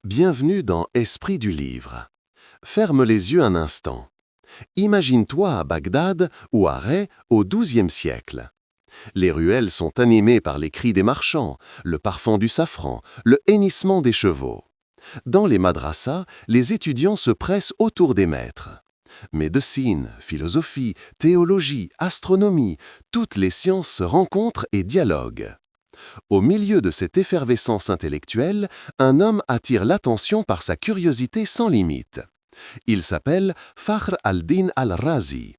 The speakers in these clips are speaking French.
Bienvenue dans Esprit du livre. Ferme les yeux un instant. Imagine-toi à Bagdad ou à Ray au XIIe siècle. Les ruelles sont animées par les cris des marchands, le parfum du safran, le hennissement des chevaux. Dans les madrasas, les étudiants se pressent autour des maîtres. Médecine, philosophie, théologie, astronomie, toutes les sciences se rencontrent et dialoguent. Au milieu de cette effervescence intellectuelle, un homme attire l'attention par sa curiosité sans limite. Il s'appelle Fakhr al-Din al-Razi.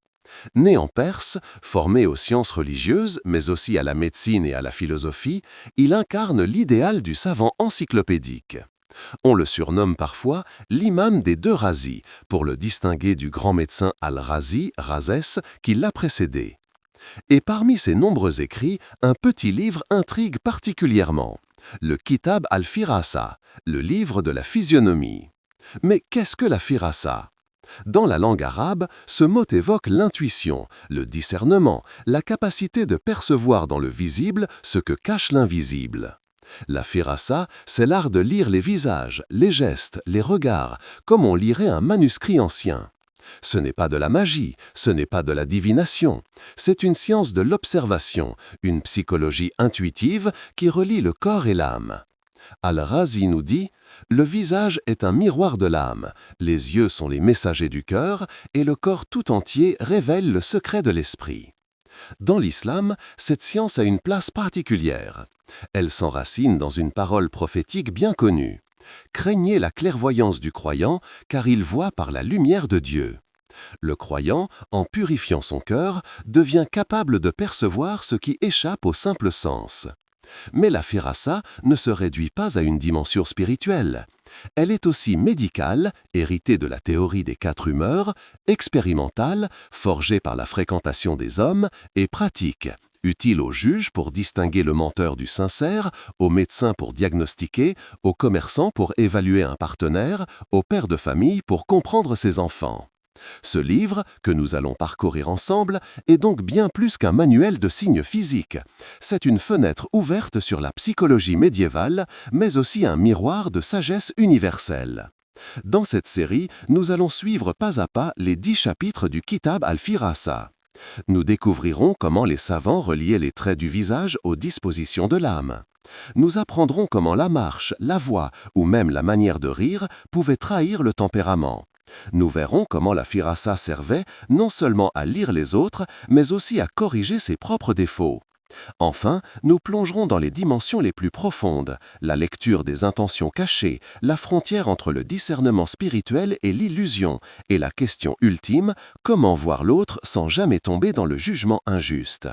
Né en Perse, formé aux sciences religieuses, mais aussi à la médecine et à la philosophie, il incarne l'idéal du savant encyclopédique. On le surnomme parfois l'imam des deux Razis, pour le distinguer du grand médecin al-Razi, Rhazès, qui l'a précédé. Et parmi ses nombreux écrits, un petit livre intrigue particulièrement, le Kitab al-Firasa, le livre de la physionomie. Mais qu'est-ce que la firasa? Dans la langue arabe, ce mot évoque l'intuition, le discernement, la capacité de percevoir dans le visible ce que cache l'invisible. La firasa, c'est l'art de lire les visages, les gestes, les regards, comme on lirait un manuscrit ancien. Ce n'est pas de la magie, ce n'est pas de la divination, c'est une science de l'observation, une psychologie intuitive qui relie le corps et l'âme. Al-Razi nous dit « Le visage est un miroir de l'âme, les yeux sont les messagers du cœur et le corps tout entier révèle le secret de l'esprit. » Dans l'islam, cette science a une place particulière. Elle s'enracine dans une parole prophétique bien connue. Craignez la clairvoyance du croyant, car il voit par la lumière de Dieu. Le croyant, en purifiant son cœur, devient capable de percevoir ce qui échappe au simple sens. Mais la firasa ne se réduit pas à une dimension spirituelle. Elle est aussi médicale, héritée de la théorie des 4 humeurs, expérimentale, forgée par la fréquentation des hommes, et pratique, utile aux juges pour distinguer le menteur du sincère, aux médecins pour diagnostiquer, aux commerçants pour évaluer un partenaire, aux pères de famille pour comprendre ses enfants. Ce livre, que nous allons parcourir ensemble, est donc bien plus qu'un manuel de signes physiques. C'est une fenêtre ouverte sur la psychologie médiévale, mais aussi un miroir de sagesse universelle. Dans cette série, nous allons suivre pas à pas les 10 chapitres du Kitab al-Firasa. Nous découvrirons comment les savants reliaient les traits du visage aux dispositions de l'âme. Nous apprendrons comment la marche, la voix ou même la manière de rire pouvaient trahir le tempérament. Nous verrons comment la firasa servait non seulement à lire les autres, mais aussi à corriger ses propres défauts. Enfin, nous plongerons dans les dimensions les plus profondes, la lecture des intentions cachées, la frontière entre le discernement spirituel et l'illusion, et la question ultime, comment voir l'autre sans jamais tomber dans le jugement injuste.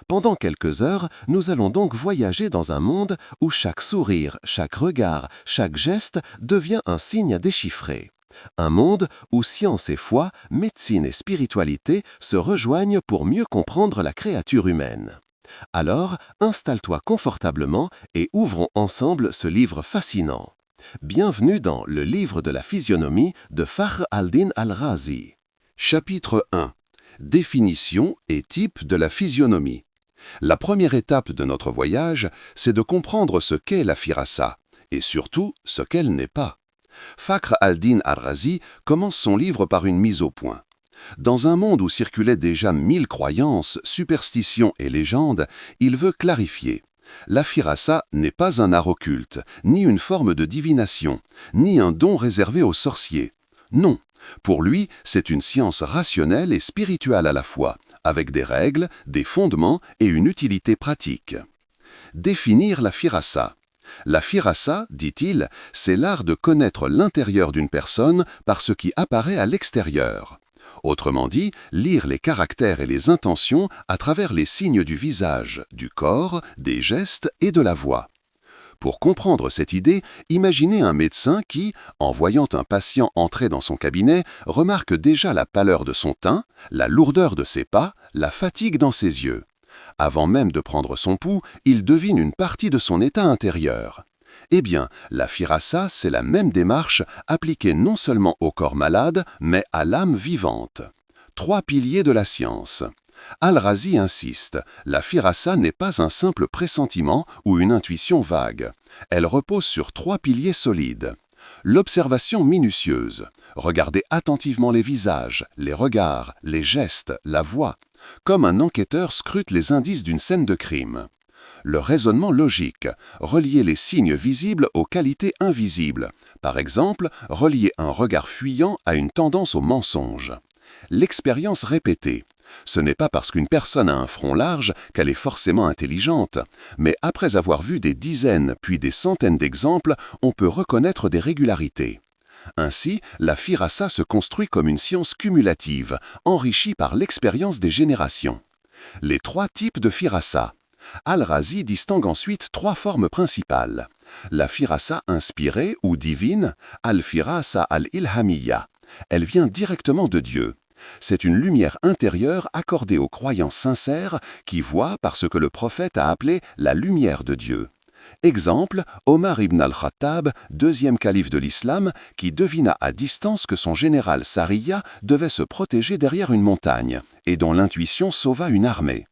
Pendant quelques heures, nous allons donc voyager dans un monde où chaque sourire, chaque regard, chaque geste devient un signe à déchiffrer. Un monde où science et foi, médecine et spiritualité se rejoignent pour mieux comprendre la créature humaine. Alors, installe-toi confortablement et ouvrons ensemble ce livre fascinant. Bienvenue dans le livre de la physionomie de Fakhr al-Din al-Razi. Chapitre 1. Définition et type de la physionomie. La première étape de notre voyage, c'est de comprendre ce qu'est la firasa, et surtout ce qu'elle n'est pas. Fakhr al-Din al-Razi commence son livre par une mise au point. Dans un monde où circulaient déjà 1000 croyances, superstitions et légendes, il veut clarifier. La firasa n'est pas un art occulte, ni une forme de divination, ni un don réservé aux sorciers. Non, pour lui, c'est une science rationnelle et spirituelle à la fois, avec des règles, des fondements et une utilité pratique. Définir la firasa. La firasa, dit-il, c'est l'art de connaître l'intérieur d'une personne par ce qui apparaît à l'extérieur. Autrement dit, lire les caractères et les intentions à travers les signes du visage, du corps, des gestes et de la voix. Pour comprendre cette idée, imaginez un médecin qui, en voyant un patient entrer dans son cabinet, remarque déjà la pâleur de son teint, la lourdeur de ses pas, la fatigue dans ses yeux. Avant même de prendre son pouls, il devine une partie de son état intérieur. Eh bien, la firasa, c'est la même démarche appliquée non seulement au corps malade, mais à l'âme vivante. 3 piliers de la science. Al-Razi insiste, la firasa n'est pas un simple pressentiment ou une intuition vague. Elle repose sur 3 piliers solides. L'observation minutieuse. Regardez attentivement les visages, les regards, les gestes, la voix, comme un enquêteur scrute les indices d'une scène de crime. Le raisonnement logique. Relier les signes visibles aux qualités invisibles. Par exemple, relier un regard fuyant à une tendance au mensonge. L'expérience répétée. Ce n'est pas parce qu'une personne a un front large qu'elle est forcément intelligente, mais après avoir vu des dizaines puis des centaines d'exemples, on peut reconnaître des régularités. Ainsi, la firasa se construit comme une science cumulative, enrichie par l'expérience des générations. Les 3 types de firasa. Al-Razi distingue ensuite 3 formes principales. La firasa inspirée ou divine, al-firasa al-ilhamiyya. Elle vient directement de Dieu. C'est une lumière intérieure accordée aux croyants sincères qui voient par ce que le prophète a appelé la lumière de Dieu. Exemple, Omar ibn al-Khattab, 2e calife de l'islam, qui devina à distance que son général Sariya devait se protéger derrière une montagne, et dont l'intuition sauva une armée.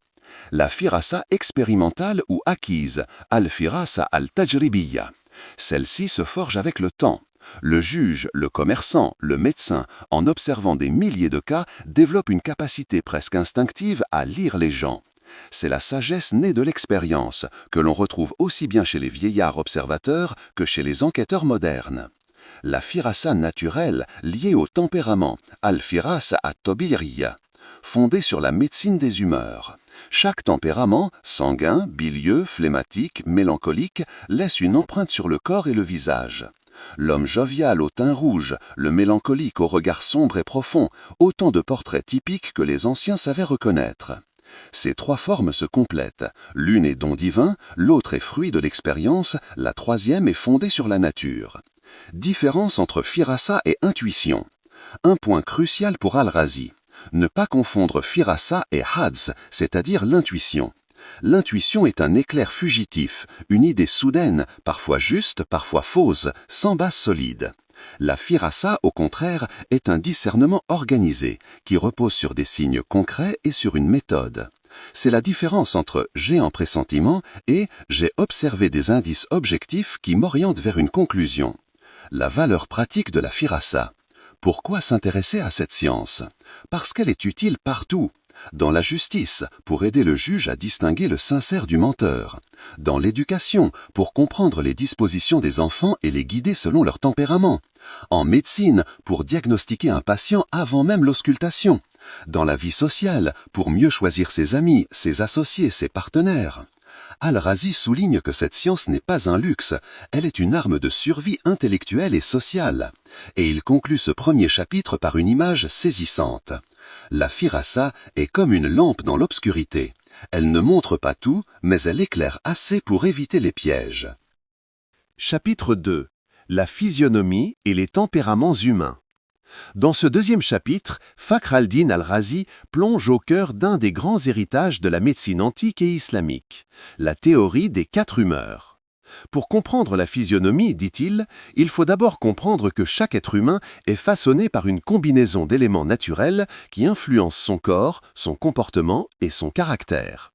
La firasa expérimentale ou acquise, al-firasa al-tajribiyya. Celle-ci se forge avec le temps. Le juge, le commerçant, le médecin, en observant des milliers de cas, développe une capacité presque instinctive à lire les gens. C'est la sagesse née de l'expérience, que l'on retrouve aussi bien chez les vieillards observateurs que chez les enquêteurs modernes. La firasa naturelle, liée au tempérament, al-firasa at-tabiriyya, fondée sur la médecine des humeurs. Chaque tempérament, sanguin, bilieux, phlegmatique, mélancolique, laisse une empreinte sur le corps et le visage. L'homme jovial au teint rouge, le mélancolique au regard sombre et profond, autant de portraits typiques que les anciens savaient reconnaître. Ces 3 formes se complètent. L'une est don divin, l'autre est fruit de l'expérience, la 3e est fondée sur la nature. Différence entre firasa et intuition. Un point crucial pour Al-Razi. Ne pas confondre firasa et hadz, c'est-à-dire l'intuition. L'intuition est un éclair fugitif, une idée soudaine, parfois juste, parfois fausse, sans base solide. La firasa, au contraire, est un discernement organisé, qui repose sur des signes concrets et sur une méthode. C'est la différence entre « j'ai un pressentiment » et « j'ai observé des indices objectifs qui m'orientent vers une conclusion ». La valeur pratique de la firasa. Pourquoi s'intéresser à cette science? Parce qu'elle est utile partout. Dans la justice, pour aider le juge à distinguer le sincère du menteur. Dans l'éducation, pour comprendre les dispositions des enfants et les guider selon leur tempérament. En médecine, pour diagnostiquer un patient avant même l'auscultation. Dans la vie sociale, pour mieux choisir ses amis, ses associés, ses partenaires. Al-Razi souligne que cette science n'est pas un luxe, elle est une arme de survie intellectuelle et sociale. Et il conclut ce premier chapitre par une image saisissante. La firasa est comme une lampe dans l'obscurité. Elle ne montre pas tout, mais elle éclaire assez pour éviter les pièges. Chapitre 2. La physionomie et les tempéraments humains. Dans ce 2e chapitre, Fakhr al-Din al-Razi plonge au cœur d'un des grands héritages de la médecine antique et islamique, la théorie des 4 humeurs. Pour comprendre la physionomie, dit-il, il faut d'abord comprendre que chaque être humain est façonné par une combinaison d'éléments naturels qui influencent son corps, son comportement et son caractère.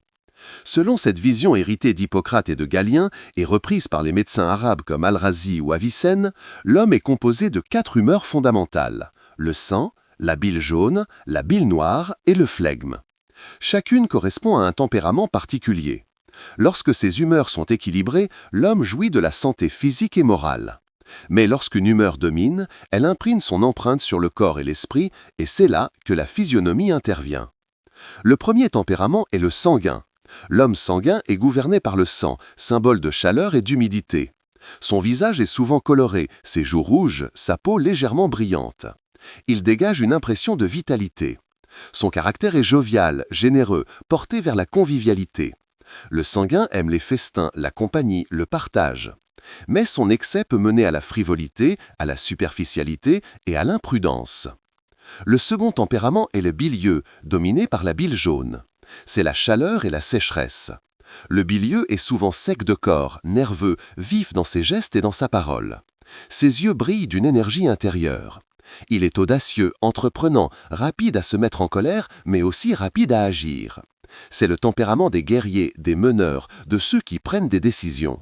Selon cette vision héritée d'Hippocrate et de Galien et reprise par les médecins arabes comme Al-Razi ou Avicenne, l'homme est composé de 4 humeurs fondamentales, le sang, la bile jaune, la bile noire et le flegme. Chacune correspond à un tempérament particulier. Lorsque ces humeurs sont équilibrées, l'homme jouit de la santé physique et morale. Mais lorsqu'une humeur domine, elle imprime son empreinte sur le corps et l'esprit, et c'est là que la physionomie intervient. Le premier tempérament est le sanguin. L'homme sanguin est gouverné par le sang, symbole de chaleur et d'humidité. Son visage est souvent coloré, ses joues rouges, sa peau légèrement brillante. Il dégage une impression de vitalité. Son caractère est jovial, généreux, porté vers la convivialité. Le sanguin aime les festins, la compagnie, le partage. Mais son excès peut mener à la frivolité, à la superficialité et à l'imprudence. Le second tempérament est le bilieux, dominé par la bile jaune. C'est la chaleur et la sécheresse. Le bilieux est souvent sec de corps, nerveux, vif dans ses gestes et dans sa parole. Ses yeux brillent d'une énergie intérieure. Il est audacieux, entreprenant, rapide à se mettre en colère, mais aussi rapide à agir. C'est le tempérament des guerriers, des meneurs, de ceux qui prennent des décisions.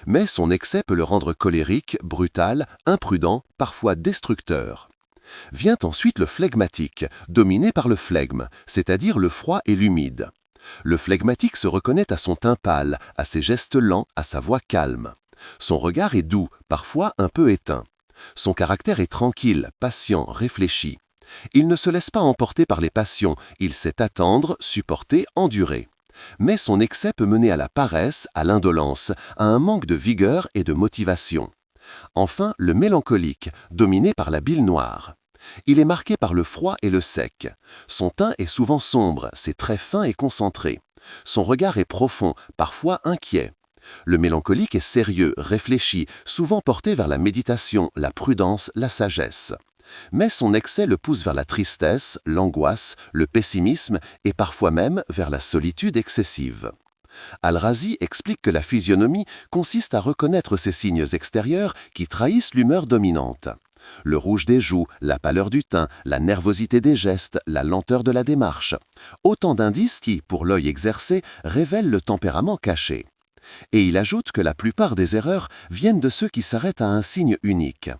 Mais son excès peut le rendre colérique, brutal, imprudent, parfois destructeur. Vient ensuite le flegmatique, dominé par le flegme, c'est-à-dire le froid et l'humide. Le flegmatique se reconnaît à son teint pâle, à ses gestes lents, à sa voix calme. Son regard est doux, parfois un peu éteint. Son caractère est tranquille, patient, réfléchi. Il ne se laisse pas emporter par les passions, il sait attendre, supporter, endurer. Mais son excès peut mener à la paresse, à l'indolence, à un manque de vigueur et de motivation. Enfin, le mélancolique, dominé par la bile noire. Il est marqué par le froid et le sec. Son teint est souvent sombre, ses traits fins et concentrés. Son regard est profond, parfois inquiet. Le mélancolique est sérieux, réfléchi, souvent porté vers la méditation, la prudence, la sagesse. Mais son excès le pousse vers la tristesse, l'angoisse, le pessimisme et parfois même vers la solitude excessive. Al-Razi explique que la physionomie consiste à reconnaître ces signes extérieurs qui trahissent l'humeur dominante. Le rouge des joues, la pâleur du teint, la nervosité des gestes, la lenteur de la démarche. Autant d'indices qui, pour l'œil exercé, révèlent le tempérament caché. Et il ajoute que la plupart des erreurs viennent de ceux qui s'arrêtent à un signe unique.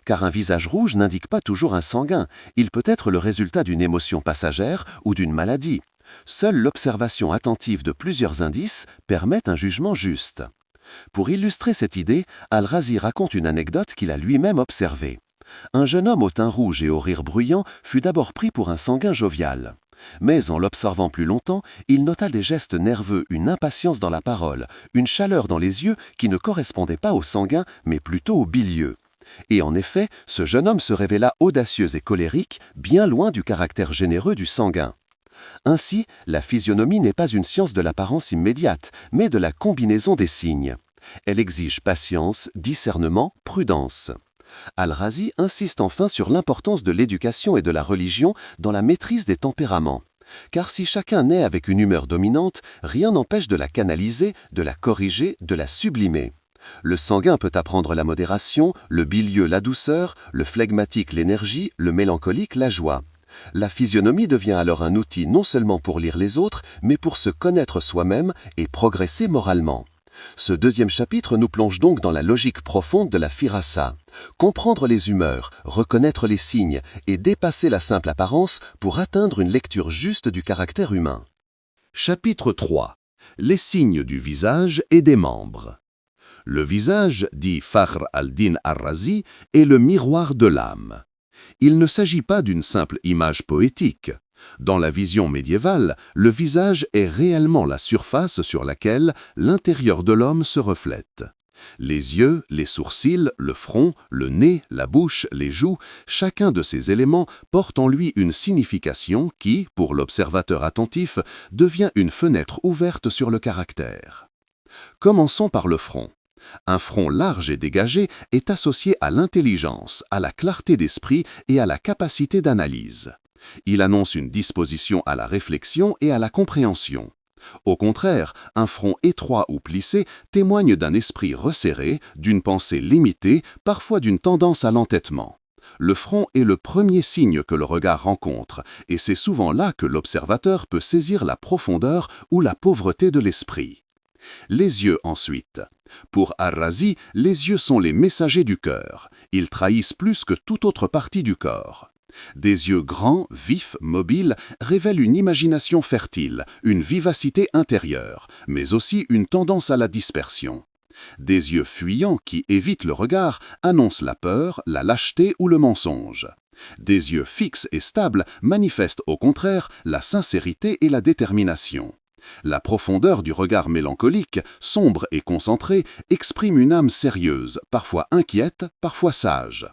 Car un visage rouge n'indique pas toujours un sanguin, il peut être le résultat d'une émotion passagère ou d'une maladie. Seule l'observation attentive de plusieurs indices permet un jugement juste. Pour illustrer cette idée, Al-Razi raconte une anecdote qu'il a lui-même observée. Un jeune homme au teint rouge et au rire bruyant fut d'abord pris pour un sanguin jovial. Mais en l'observant plus longtemps, il nota des gestes nerveux, une impatience dans la parole, une chaleur dans les yeux qui ne correspondait pas au sanguin, mais plutôt au bilieux. Et en effet, ce jeune homme se révéla audacieux et colérique, bien loin du caractère généreux du sanguin. Ainsi, la physionomie n'est pas une science de l'apparence immédiate, mais de la combinaison des signes. Elle exige patience, discernement, prudence. Al-Razi insiste enfin sur l'importance de l'éducation et de la religion dans la maîtrise des tempéraments. Car si chacun naît avec une humeur dominante, rien n'empêche de la canaliser, de la corriger, de la sublimer. Le sanguin peut apprendre la modération, le bilieux la douceur, le flegmatique l'énergie, le mélancolique la joie. La physionomie devient alors un outil non seulement pour lire les autres, mais pour se connaître soi-même et progresser moralement. Ce deuxième chapitre nous plonge donc dans la logique profonde de la firasa. Comprendre les humeurs, reconnaître les signes et dépasser la simple apparence pour atteindre une lecture juste du caractère humain. Chapitre 3. Les signes du visage et des membres. Le visage, dit Fakhr al-Din ar-Razi, est le miroir de l'âme. Il ne s'agit pas d'une simple image poétique. Dans la vision médiévale, le visage est réellement la surface sur laquelle l'intérieur de l'homme se reflète. Les yeux, les sourcils, le front, le nez, la bouche, les joues, chacun de ces éléments porte en lui une signification qui, pour l'observateur attentif, devient une fenêtre ouverte sur le caractère. Commençons par le front. Un front large et dégagé est associé à l'intelligence, à la clarté d'esprit et à la capacité d'analyse. Il annonce une disposition à la réflexion et à la compréhension. Au contraire, un front étroit ou plissé témoigne d'un esprit resserré, d'une pensée limitée, parfois d'une tendance à l'entêtement. Le front est le premier signe que le regard rencontre, et c'est souvent là que l'observateur peut saisir la profondeur ou la pauvreté de l'esprit. Les yeux ensuite. Pour Ar-Razi, les yeux sont les messagers du cœur. Ils trahissent plus que toute autre partie du corps. Des yeux grands, vifs, mobiles, révèlent une imagination fertile, une vivacité intérieure, mais aussi une tendance à la dispersion. Des yeux fuyants qui évitent le regard annoncent la peur, la lâcheté ou le mensonge. Des yeux fixes et stables manifestent au contraire la sincérité et la détermination. La profondeur du regard mélancolique, sombre et concentré, exprime une âme sérieuse, parfois inquiète, parfois sage.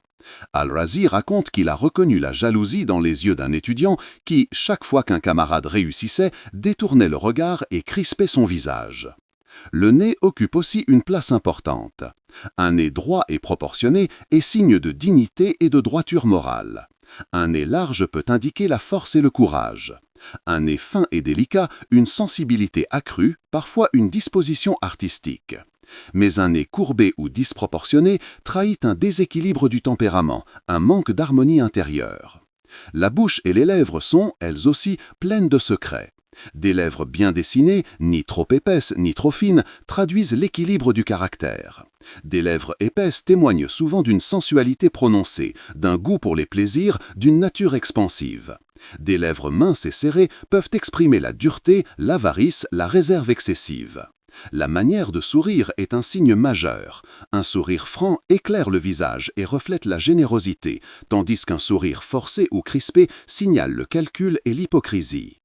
Al-Razi raconte qu'il a reconnu la jalousie dans les yeux d'un étudiant qui, chaque fois qu'un camarade réussissait, détournait le regard et crispait son visage. Le nez occupe aussi une place importante. Un nez droit et proportionné est signe de dignité et de droiture morale. Un nez large peut indiquer la force et le courage. Un nez fin et délicat, une sensibilité accrue, parfois une disposition artistique. Mais un nez courbé ou disproportionné trahit un déséquilibre du tempérament, un manque d'harmonie intérieure. La bouche et les lèvres sont, elles aussi, pleines de secrets. Des lèvres bien dessinées, ni trop épaisses ni trop fines, traduisent l'équilibre du caractère. Des lèvres épaisses témoignent souvent d'une sensualité prononcée, d'un goût pour les plaisirs, d'une nature expansive. Des lèvres minces et serrées peuvent exprimer la dureté, l'avarice, la réserve excessive. La manière de sourire est un signe majeur. Un sourire franc éclaire le visage et reflète la générosité, tandis qu'un sourire forcé ou crispé signale le calcul et l'hypocrisie.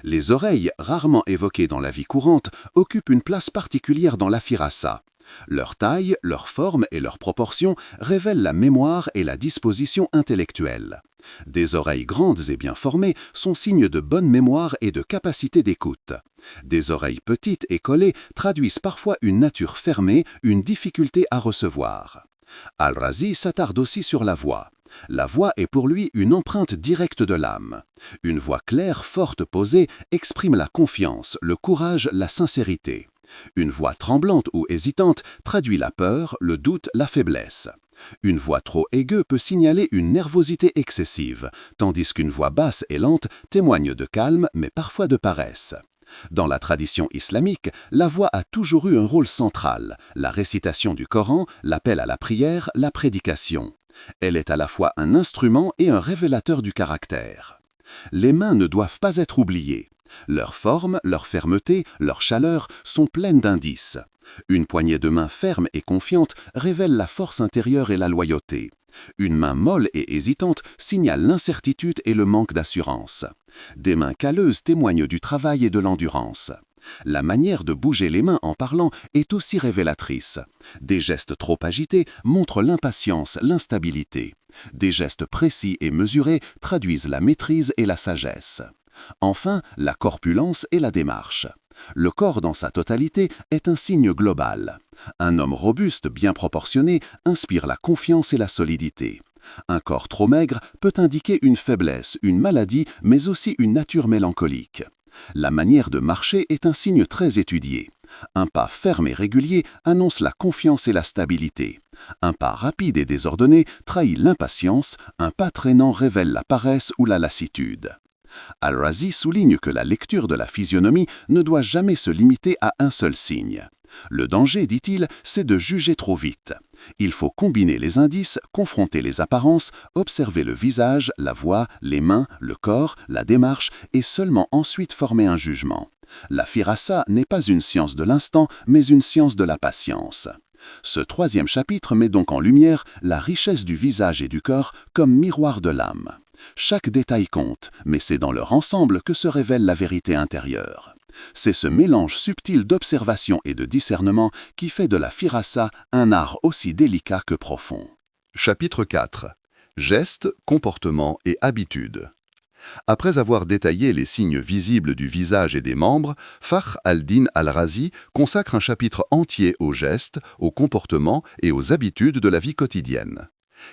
Les oreilles, rarement évoquées dans la vie courante, occupent une place particulière dans la firasa. Leur taille, leur forme et leur proportion révèlent la mémoire et la disposition intellectuelle. Des oreilles grandes et bien formées sont signes de bonne mémoire et de capacité d'écoute. Des oreilles petites et collées traduisent parfois une nature fermée, une difficulté à recevoir. Al-Razi s'attarde aussi sur la voix. La voix est pour lui une empreinte directe de l'âme. Une voix claire, forte, posée exprime la confiance, le courage, la sincérité. Une voix tremblante ou hésitante traduit la peur, le doute, la faiblesse. Une voix trop aiguë peut signaler une nervosité excessive, tandis qu'une voix basse et lente témoigne de calme mais parfois de paresse. Dans la tradition islamique, la voix a toujours eu un rôle central, la récitation du Coran, l'appel à la prière, la prédication. Elle est à la fois un instrument et un révélateur du caractère. Les mains ne doivent pas être oubliées. Leur forme, leur fermeté, leur chaleur sont pleines d'indices. Une poignée de main ferme et confiante révèle la force intérieure et la loyauté. Une main molle et hésitante signale l'incertitude et le manque d'assurance. Des mains calleuses témoignent du travail et de l'endurance. La manière de bouger les mains en parlant est aussi révélatrice. Des gestes trop agités montrent l'impatience, l'instabilité. Des gestes précis et mesurés traduisent la maîtrise et la sagesse. Enfin, la corpulence et la démarche. Le corps dans sa totalité est un signe global. Un homme robuste, bien proportionné, inspire la confiance et la solidité. Un corps trop maigre peut indiquer une faiblesse, une maladie, mais aussi une nature mélancolique. La manière de marcher est un signe très étudié. Un pas ferme et régulier annonce la confiance et la stabilité. Un pas rapide et désordonné trahit l'impatience, un pas traînant révèle la paresse ou la lassitude. Al-Razi souligne que la lecture de la physionomie ne doit jamais se limiter à un seul signe. Le danger, dit-il, c'est de juger trop vite. Il faut combiner les indices, confronter les apparences, observer le visage, la voix, les mains, le corps, la démarche et seulement ensuite former un jugement. La firasa n'est pas une science de l'instant, mais une science de la patience. Ce troisième chapitre met donc en lumière la richesse du visage et du corps comme miroir de l'âme. Chaque détail compte, mais c'est dans leur ensemble que se révèle la vérité intérieure. C'est ce mélange subtil d'observation et de discernement qui fait de la firasa un art aussi délicat que profond. Chapitre 4. Gestes, comportements et habitudes. Après avoir détaillé les signes visibles du visage et des membres, Fakhr al-Din al-Razi consacre un chapitre entier aux gestes, aux comportements et aux habitudes de la vie quotidienne.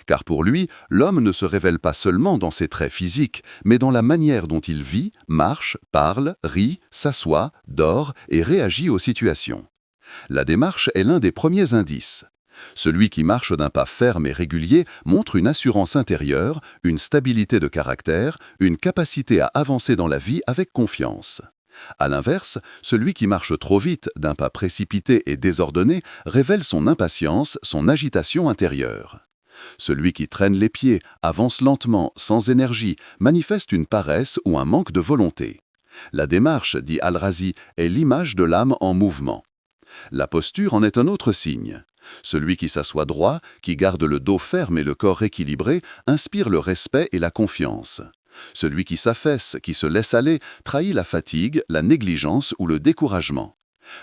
Car pour lui, l'homme ne se révèle pas seulement dans ses traits physiques, mais dans la manière dont il vit, marche, parle, rit, s'assoit, dort et réagit aux situations. La démarche est l'un des premiers indices. Celui qui marche d'un pas ferme et régulier montre une assurance intérieure, une stabilité de caractère, une capacité à avancer dans la vie avec confiance. À l'inverse, celui qui marche trop vite, d'un pas précipité et désordonné, révèle son impatience, son agitation intérieure. Celui qui traîne les pieds, avance lentement, sans énergie, manifeste une paresse ou un manque de volonté. La démarche, dit Al-Razi, est l'image de l'âme en mouvement. La posture en est un autre signe. Celui qui s'assoit droit, qui garde le dos ferme et le corps équilibré, inspire le respect et la confiance. Celui qui s'affaisse, qui se laisse aller, trahit la fatigue, la négligence ou le découragement.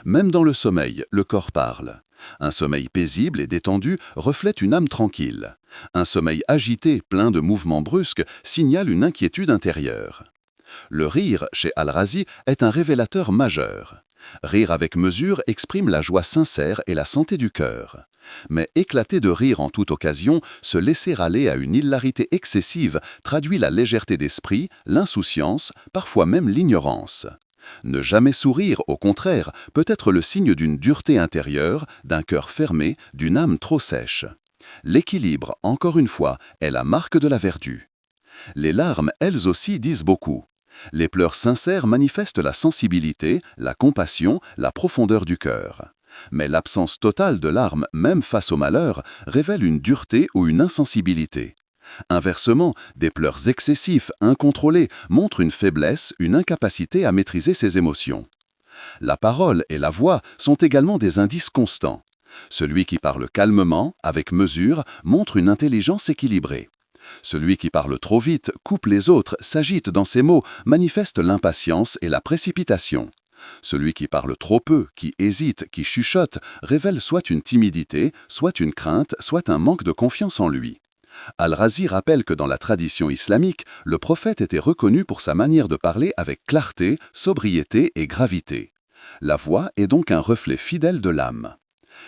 Même dans le sommeil, le corps parle. Un sommeil paisible et détendu reflète une âme tranquille. Un sommeil agité, plein de mouvements brusques, signale une inquiétude intérieure. Le rire, chez Al-Razi, est un révélateur majeur. Rire avec mesure exprime la joie sincère et la santé du cœur. Mais éclater de rire en toute occasion, se laisser aller à une hilarité excessive, traduit la légèreté d'esprit, l'insouciance, parfois même l'ignorance. Ne jamais sourire, au contraire, peut être le signe d'une dureté intérieure, d'un cœur fermé, d'une âme trop sèche. L'équilibre, encore une fois, est la marque de la vertu. Les larmes, elles aussi, disent beaucoup. Les pleurs sincères manifestent la sensibilité, la compassion, la profondeur du cœur. Mais l'absence totale de larmes, même face au malheur, révèle une dureté ou une insensibilité. Inversement, des pleurs excessifs, incontrôlés, montrent une faiblesse, une incapacité à maîtriser ses émotions. La parole et la voix sont également des indices constants. Celui qui parle calmement, avec mesure, montre une intelligence équilibrée. Celui qui parle trop vite, coupe les autres, s'agite dans ses mots, manifeste l'impatience et la précipitation. Celui qui parle trop peu, qui hésite, qui chuchote, révèle soit une timidité, soit une crainte, soit un manque de confiance en lui. Al-Razi rappelle que dans la tradition islamique, le prophète était reconnu pour sa manière de parler avec clarté, sobriété et gravité. La voix est donc un reflet fidèle de l'âme.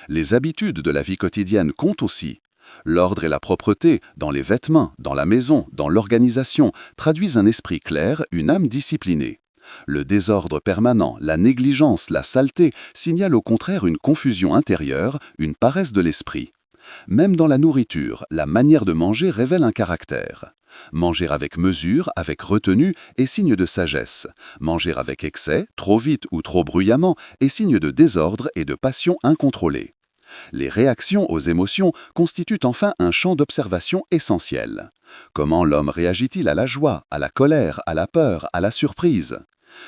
Les habitudes de la vie quotidienne comptent aussi. L'ordre et la propreté, dans les vêtements, dans la maison, dans l'organisation, traduisent un esprit clair, une âme disciplinée. Le désordre permanent, la négligence, la saleté signalent au contraire une confusion intérieure, une paresse de l'esprit. Même dans la nourriture, la manière de manger révèle un caractère. Manger avec mesure, avec retenue, est signe de sagesse. Manger avec excès, trop vite ou trop bruyamment, est signe de désordre et de passion incontrôlée. Les réactions aux émotions constituent enfin un champ d'observation essentiel. Comment l'homme réagit-il à la joie, à la colère, à la peur, à la surprise ?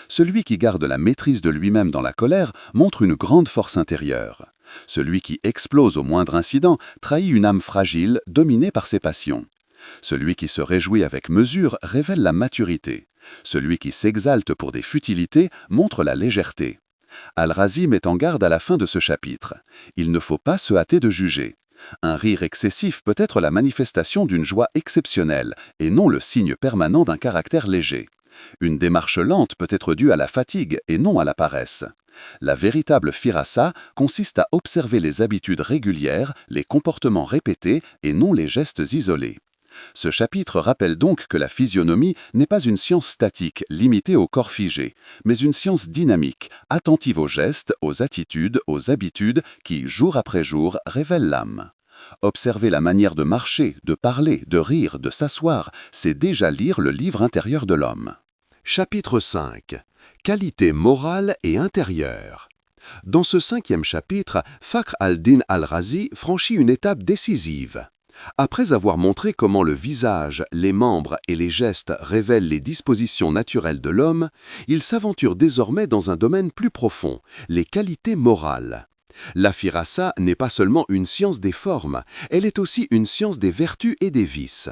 Celui qui garde la maîtrise de lui-même dans la colère montre une grande force intérieure. Celui qui explose au moindre incident trahit une âme fragile, dominée par ses passions. Celui qui se réjouit avec mesure révèle la maturité. Celui qui s'exalte pour des futilités montre la légèreté. Al-Razi met en garde à la fin de ce chapitre. Il ne faut pas se hâter de juger. Un rire excessif peut être la manifestation d'une joie exceptionnelle et non le signe permanent d'un caractère léger. Une démarche lente peut être due à la fatigue et non à la paresse. La véritable firasa consiste à observer les habitudes régulières, les comportements répétés et non les gestes isolés. Ce chapitre rappelle donc que la physionomie n'est pas une science statique, limitée au corps figé, mais une science dynamique, attentive aux gestes, aux attitudes, aux habitudes qui, jour après jour, révèlent l'âme. Observer la manière de marcher, de parler, de rire, de s'asseoir, c'est déjà lire le livre intérieur de l'homme. Chapitre 5. Qualité morale et intérieure. Dans ce 5e chapitre, Fakhr al-Din al-Razi franchit une étape décisive. Après avoir montré comment le visage, les membres et les gestes révèlent les dispositions naturelles de l'homme, il s'aventure désormais dans un domaine plus profond, les qualités morales. La firasa n'est pas seulement une science des formes, elle est aussi une science des vertus et des vices.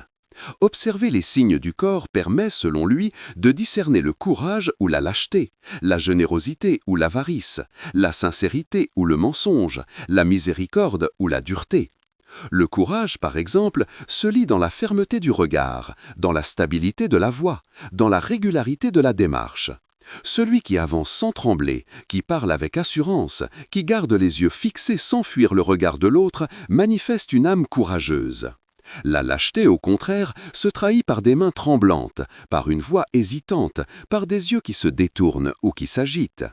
Observer les signes du corps permet, selon lui, de discerner le courage ou la lâcheté, la générosité ou l'avarice, la sincérité ou le mensonge, la miséricorde ou la dureté. Le courage, par exemple, se lit dans la fermeté du regard, dans la stabilité de la voix, dans la régularité de la démarche. Celui qui avance sans trembler, qui parle avec assurance, qui garde les yeux fixés sans fuir le regard de l'autre, manifeste une âme courageuse. La lâcheté, au contraire, se trahit par des mains tremblantes, par une voix hésitante, par des yeux qui se détournent ou qui s'agitent.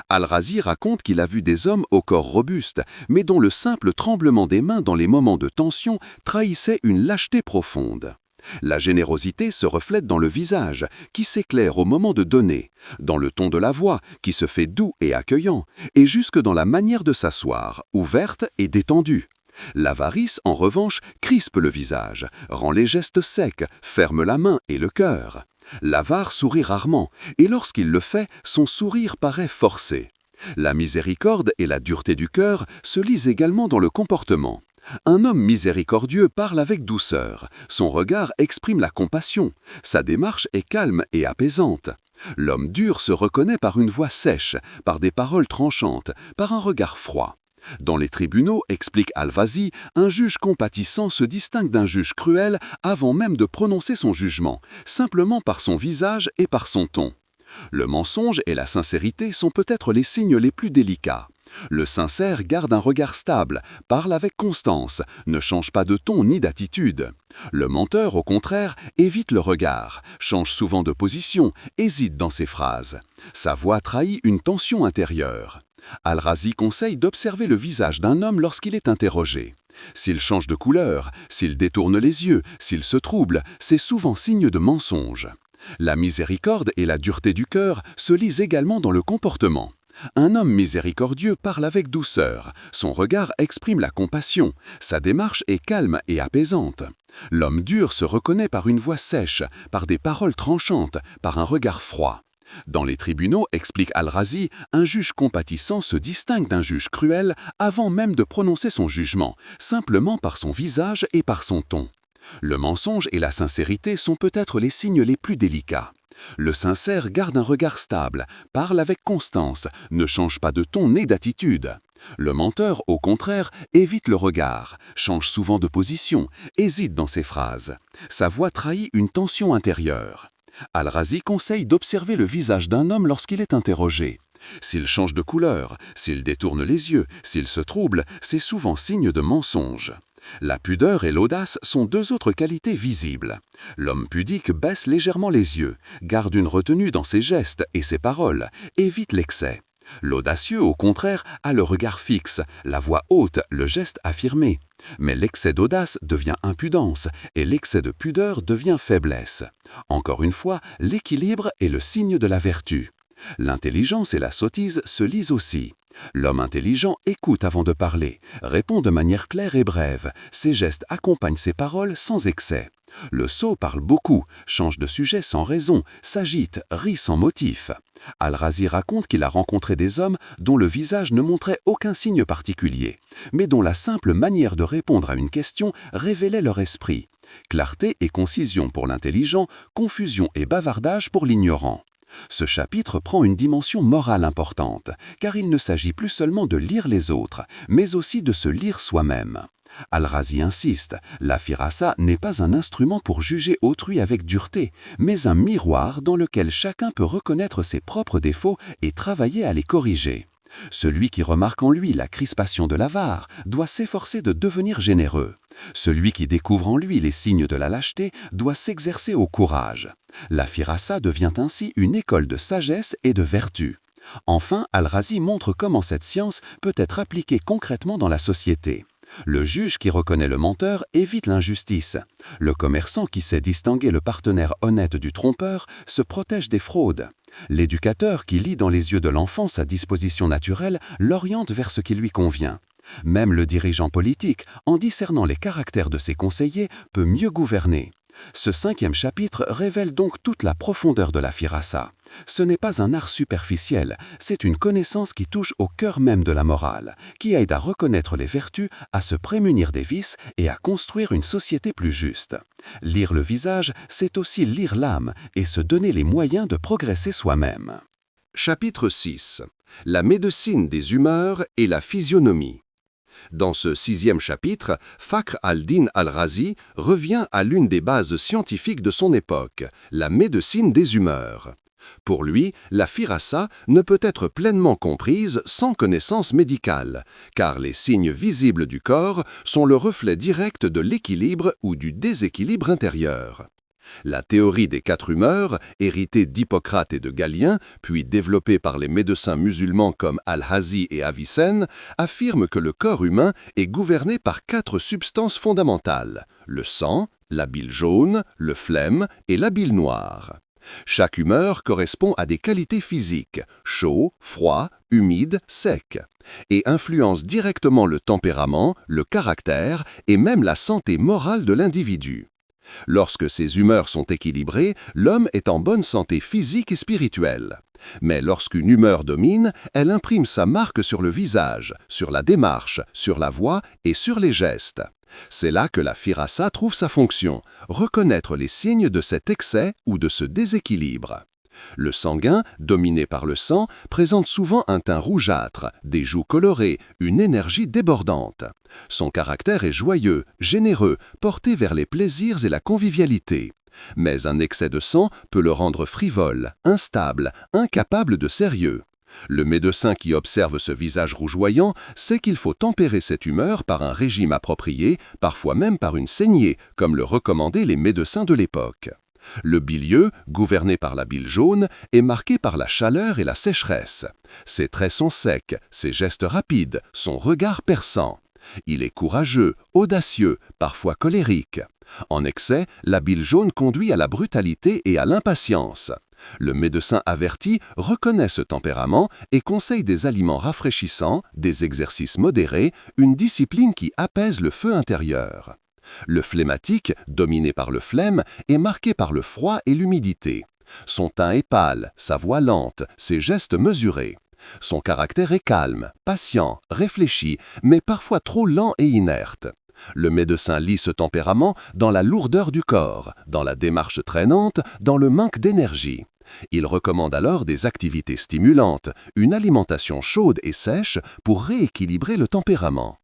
Al-Razi raconte qu'il a vu des hommes au corps robuste, mais dont le simple tremblement des mains dans les moments de tension trahissait une lâcheté profonde. La générosité se reflète dans le visage, qui s'éclaire au moment de donner, dans le ton de la voix, qui se fait doux et accueillant, et jusque dans la manière de s'asseoir, ouverte et détendue. L'avarice, en revanche, crispe le visage, rend les gestes secs, ferme la main et le cœur. L'avare sourit rarement, et lorsqu'il le fait, son sourire paraît forcé. La miséricorde et la dureté du cœur se lisent également dans le comportement. Un homme miséricordieux parle avec douceur, son regard exprime la compassion, sa démarche est calme et apaisante. L'homme dur se reconnaît par une voix sèche, par des paroles tranchantes, par un regard froid. Dans les tribunaux, explique Al-Razi, un juge compatissant se distingue d'un juge cruel avant même de prononcer son jugement, simplement par son visage et par son ton. Le mensonge et la sincérité sont peut-être les signes les plus délicats. Le sincère garde un regard stable, parle avec constance, ne change pas de ton ni d'attitude. Le menteur, au contraire, évite le regard, change souvent de position, hésite dans ses phrases. Sa voix trahit une tension intérieure. Al-Razi conseille d'observer le visage d'un homme lorsqu'il est interrogé. S'il change de couleur, s'il détourne les yeux, s'il se trouble, c'est souvent signe de mensonge. La miséricorde et la dureté du cœur se lisent également dans le comportement. Un homme miséricordieux parle avec douceur, son regard exprime la compassion, sa démarche est calme et apaisante. L'homme dur se reconnaît par une voix sèche, par des paroles tranchantes, par un regard froid. Dans les tribunaux, explique Al-Razi, un juge compatissant se distingue d'un juge cruel avant même de prononcer son jugement, simplement par son visage et par son ton. Le mensonge et la sincérité sont peut-être les signes les plus délicats. Le sincère garde un regard stable, parle avec constance, ne change pas de ton ni d'attitude. Le menteur, au contraire, évite le regard, change souvent de position, hésite dans ses phrases. Sa voix trahit une tension intérieure. Al-Razi conseille d'observer le visage d'un homme lorsqu'il est interrogé. S'il change de couleur, s'il détourne les yeux, s'il se trouble, c'est souvent signe de mensonge. La pudeur et l'audace sont deux autres qualités visibles. L'homme pudique baisse légèrement les yeux, garde une retenue dans ses gestes et ses paroles, évite l'excès. L'audacieux, au contraire, a le regard fixe, la voix haute, le geste affirmé. Mais l'excès d'audace devient impudence et l'excès de pudeur devient faiblesse. Encore une fois, l'équilibre est le signe de la vertu. L'intelligence et la sottise se lisent aussi. L'homme intelligent écoute avant de parler, répond de manière claire et brève, ses gestes accompagnent ses paroles sans excès. Le sot parle beaucoup, change de sujet sans raison, s'agite, rit sans motif. Al-Razi raconte qu'il a rencontré des hommes dont le visage ne montrait aucun signe particulier, mais dont la simple manière de répondre à une question révélait leur esprit. Clarté et concision pour l'intelligent, confusion et bavardage pour l'ignorant. Ce chapitre prend une dimension morale importante, car il ne s'agit plus seulement de lire les autres, mais aussi de se lire soi-même. Al-Razi insiste, la firasa n'est pas un instrument pour juger autrui avec dureté, mais un miroir dans lequel chacun peut reconnaître ses propres défauts et travailler à les corriger. Celui qui remarque en lui la crispation de l'avare doit s'efforcer de devenir généreux. Celui qui découvre en lui les signes de la lâcheté doit s'exercer au courage. La firasa devient ainsi une école de sagesse et de vertu. Enfin, Al-Razi montre comment cette science peut être appliquée concrètement dans la société. Le juge qui reconnaît le menteur évite l'injustice. Le commerçant qui sait distinguer le partenaire honnête du trompeur se protège des fraudes. L'éducateur qui lit dans les yeux de l'enfant sa disposition naturelle l'oriente vers ce qui lui convient. Même le dirigeant politique, en discernant les caractères de ses conseillers, peut mieux gouverner. Ce 5e chapitre révèle donc toute la profondeur de la firasa. Ce n'est pas un art superficiel, c'est une connaissance qui touche au cœur même de la morale, qui aide à reconnaître les vertus, à se prémunir des vices et à construire une société plus juste. Lire le visage, c'est aussi lire l'âme et se donner les moyens de progresser soi-même. Chapitre 6. La médecine des humeurs et la physionomie. Dans ce 6e chapitre, Fakhr al-Din al-Razi revient à l'une des bases scientifiques de son époque, la médecine des humeurs. Pour lui, la firasa ne peut être pleinement comprise sans connaissance médicale, car les signes visibles du corps sont le reflet direct de l'équilibre ou du déséquilibre intérieur. La théorie des 4 humeurs, héritée d'Hippocrate et de Galien, puis développée par les médecins musulmans comme Al-Hazi et Avicenne, affirme que le corps humain est gouverné par 4 substances fondamentales, le sang, la bile jaune, le phlegme et la bile noire. Chaque humeur correspond à des qualités physiques, chaud, froid, humide, sec, et influence directement le tempérament, le caractère et même la santé morale de l'individu. Lorsque ces humeurs sont équilibrées, l'homme est en bonne santé physique et spirituelle. Mais lorsqu'une humeur domine, elle imprime sa marque sur le visage, sur la démarche, sur la voix et sur les gestes. C'est là que la firasa trouve sa fonction, reconnaître les signes de cet excès ou de ce déséquilibre. Le sanguin, dominé par le sang, présente souvent un teint rougeâtre, des joues colorées, une énergie débordante. Son caractère est joyeux, généreux, porté vers les plaisirs et la convivialité. Mais un excès de sang peut le rendre frivole, instable, incapable de sérieux. Le médecin qui observe ce visage rougeoyant sait qu'il faut tempérer cette humeur par un régime approprié, parfois même par une saignée, comme le recommandaient les médecins de l'époque. Le bilieux, gouverné par la bile jaune, est marqué par la chaleur et la sécheresse. Ses traits sont secs, ses gestes rapides, son regard perçant. Il est courageux, audacieux, parfois colérique. En excès, la bile jaune conduit à la brutalité et à l'impatience. Le médecin averti reconnaît ce tempérament et conseille des aliments rafraîchissants, des exercices modérés, une discipline qui apaise le feu intérieur. Le phlegmatique, dominé par le phlegme, est marqué par le froid et l'humidité. Son teint est pâle, sa voix lente, ses gestes mesurés. Son caractère est calme, patient, réfléchi, mais parfois trop lent et inerte. Le médecin lit ce tempérament dans la lourdeur du corps, dans la démarche traînante, dans le manque d'énergie. Il recommande alors des activités stimulantes, une alimentation chaude et sèche pour rééquilibrer le tempérament.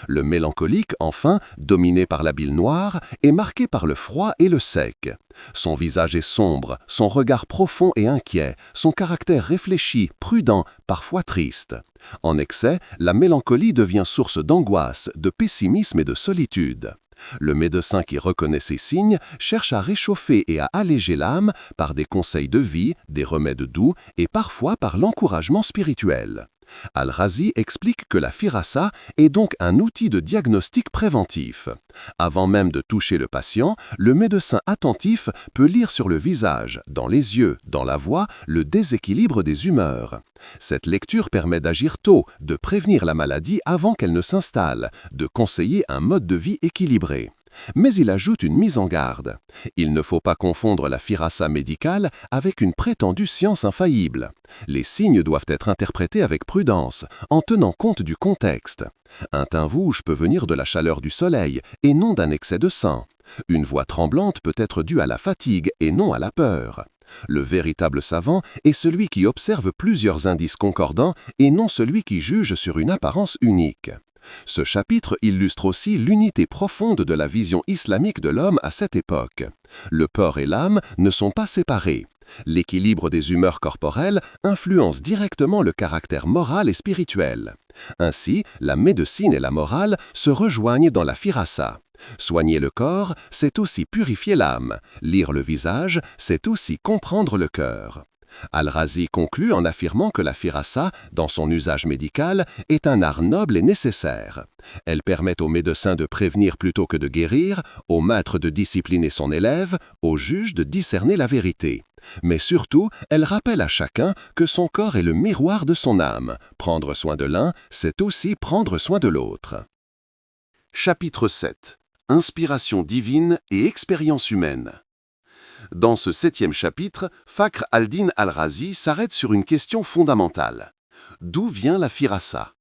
Le mélancolique, enfin, dominé par la bile noire, est marqué par le froid et le sec. Son visage est sombre, son regard profond et inquiet, son caractère réfléchi, prudent, parfois triste. En excès, la mélancolie devient source d'angoisse, de pessimisme et de solitude. Le médecin qui reconnaît ces signes cherche à réchauffer et à alléger l'âme par des conseils de vie, des remèdes doux et parfois par l'encouragement spirituel. Al-Razi explique que la firasa est donc un outil de diagnostic préventif. Avant même de toucher le patient, le médecin attentif peut lire sur le visage, dans les yeux, dans la voix, le déséquilibre des humeurs. Cette lecture permet d'agir tôt, de prévenir la maladie avant qu'elle ne s'installe, de conseiller un mode de vie équilibré. Mais il ajoute une mise en garde. Il ne faut pas confondre la firasa médicale avec une prétendue science infaillible. Les signes doivent être interprétés avec prudence, en tenant compte du contexte. Un teint rouge peut venir de la chaleur du soleil et non d'un excès de sang. Une voix tremblante peut être due à la fatigue et non à la peur. Le véritable savant est celui qui observe plusieurs indices concordants et non celui qui juge sur une apparence unique. Ce chapitre illustre aussi l'unité profonde de la vision islamique de l'homme à cette époque. Le corps et l'âme ne sont pas séparés. L'équilibre des humeurs corporelles influence directement le caractère moral et spirituel. Ainsi, la médecine et la morale se rejoignent dans la firasa. Soigner le corps, c'est aussi purifier l'âme. Lire le visage, c'est aussi comprendre le cœur. Al-Razi conclut en affirmant que la firasa, dans son usage médical, est un art noble et nécessaire. Elle permet au médecin de prévenir plutôt que de guérir, au maître de discipliner son élève, au juge de discerner la vérité. Mais surtout, elle rappelle à chacun que son corps est le miroir de son âme. Prendre soin de l'un, c'est aussi prendre soin de l'autre. Chapitre 7. Inspiration divine et expérience humaine. Dans ce 7e chapitre, Fakhr al-Din al-Razi s'arrête sur une question fondamentale. D'où vient la firasa?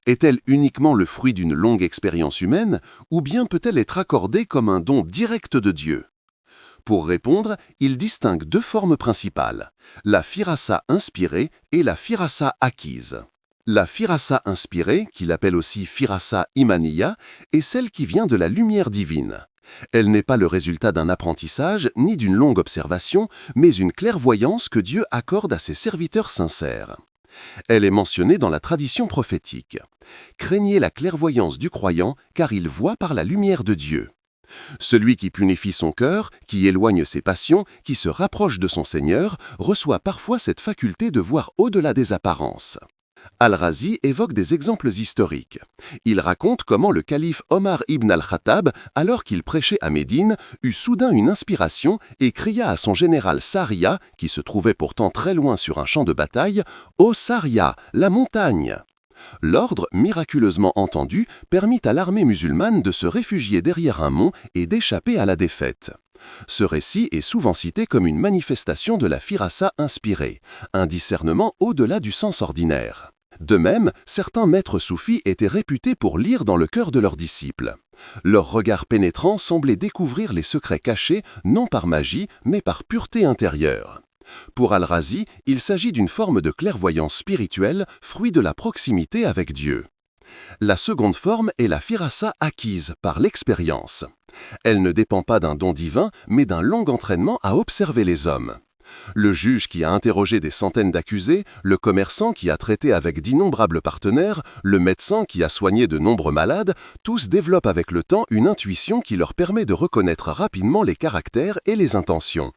Est-elle uniquement le fruit d'une longue expérience humaine, ou bien peut-elle être accordée comme un don direct de Dieu? Pour répondre, il distingue deux formes principales, la firasa inspirée et la firasa acquise. La firasa inspirée, qu'il appelle aussi firasa imaniya, est celle qui vient de la lumière divine. Elle n'est pas le résultat d'un apprentissage ni d'une longue observation, mais une clairvoyance que Dieu accorde à ses serviteurs sincères. Elle est mentionnée dans la tradition prophétique. Craignez la clairvoyance du croyant, car il voit par la lumière de Dieu. Celui qui punifie son cœur, qui éloigne ses passions, qui se rapproche de son Seigneur, reçoit parfois cette faculté de voir au-delà des apparences. Al-Razi évoque des exemples historiques. Il raconte comment le calife Omar ibn al-Khattab, alors qu'il prêchait à Médine, eut soudain une inspiration et cria à son général Saria, qui se trouvait pourtant très loin sur un champ de bataille, « Ô Saria, la montagne !» L'ordre, miraculeusement entendu, permit à l'armée musulmane de se réfugier derrière un mont et d'échapper à la défaite. Ce récit est souvent cité comme une manifestation de la firasa inspirée, un discernement au-delà du sens ordinaire. De même, certains maîtres soufis étaient réputés pour lire dans le cœur de leurs disciples. Leur regard pénétrant semblait découvrir les secrets cachés, non par magie, mais par pureté intérieure. Pour Al-Razi, il s'agit d'une forme de clairvoyance spirituelle, fruit de la proximité avec Dieu. La seconde forme est la firasa acquise par l'expérience. Elle ne dépend pas d'un don divin, mais d'un long entraînement à observer les hommes. Le juge qui a interrogé des centaines d'accusés, le commerçant qui a traité avec d'innombrables partenaires, le médecin qui a soigné de nombreux malades, tous développent avec le temps une intuition qui leur permet de reconnaître rapidement les caractères et les intentions.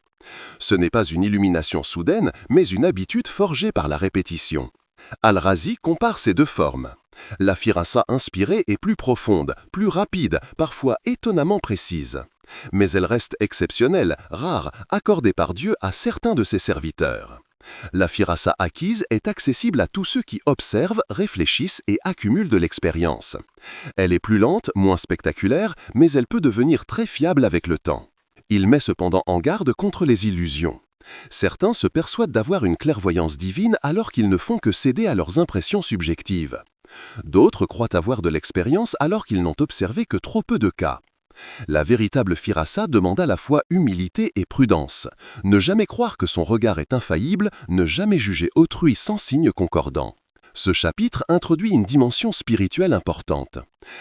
Ce n'est pas une illumination soudaine, mais une habitude forgée par la répétition. Al-Razi compare ces deux formes. La firasa inspirée est plus profonde, plus rapide, parfois étonnamment précise. Mais elle reste exceptionnelle, rare, accordée par Dieu à certains de ses serviteurs. La firasa acquise est accessible à tous ceux qui observent, réfléchissent et accumulent de l'expérience. Elle est plus lente, moins spectaculaire, mais elle peut devenir très fiable avec le temps. Il met cependant en garde contre les illusions. Certains se persuadent d'avoir une clairvoyance divine alors qu'ils ne font que céder à leurs impressions subjectives. D'autres croient avoir de l'expérience alors qu'ils n'ont observé que trop peu de cas. La véritable firasa demande à la fois humilité et prudence. Ne jamais croire que son regard est infaillible, ne jamais juger autrui sans signe concordant. Ce chapitre introduit une dimension spirituelle importante.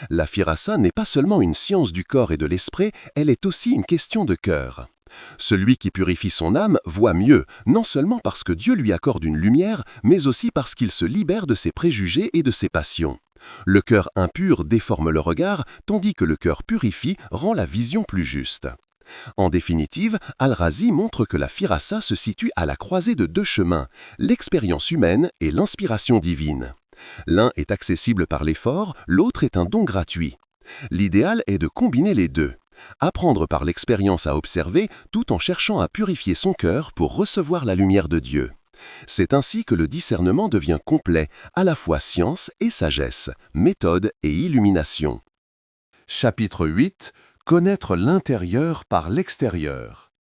La firasa n'est pas seulement une science du corps et de l'esprit, elle est aussi une question de cœur. Celui qui purifie son âme voit mieux, non seulement parce que Dieu lui accorde une lumière, mais aussi parce qu'il se libère de ses préjugés et de ses passions. Le cœur impur déforme le regard, tandis que le cœur purifié rend la vision plus juste. En définitive, Al-Razi montre que la firasa se situe à la croisée de deux chemins, l'expérience humaine et l'inspiration divine. L'un est accessible par l'effort, l'autre est un don gratuit. L'idéal est de combiner les deux. Apprendre par l'expérience à observer tout en cherchant à purifier son cœur pour recevoir la lumière de Dieu. C'est ainsi que le discernement devient complet, à la fois science et sagesse, méthode et illumination. Chapitre 8 – Connaître l'intérieur par l'extérieur.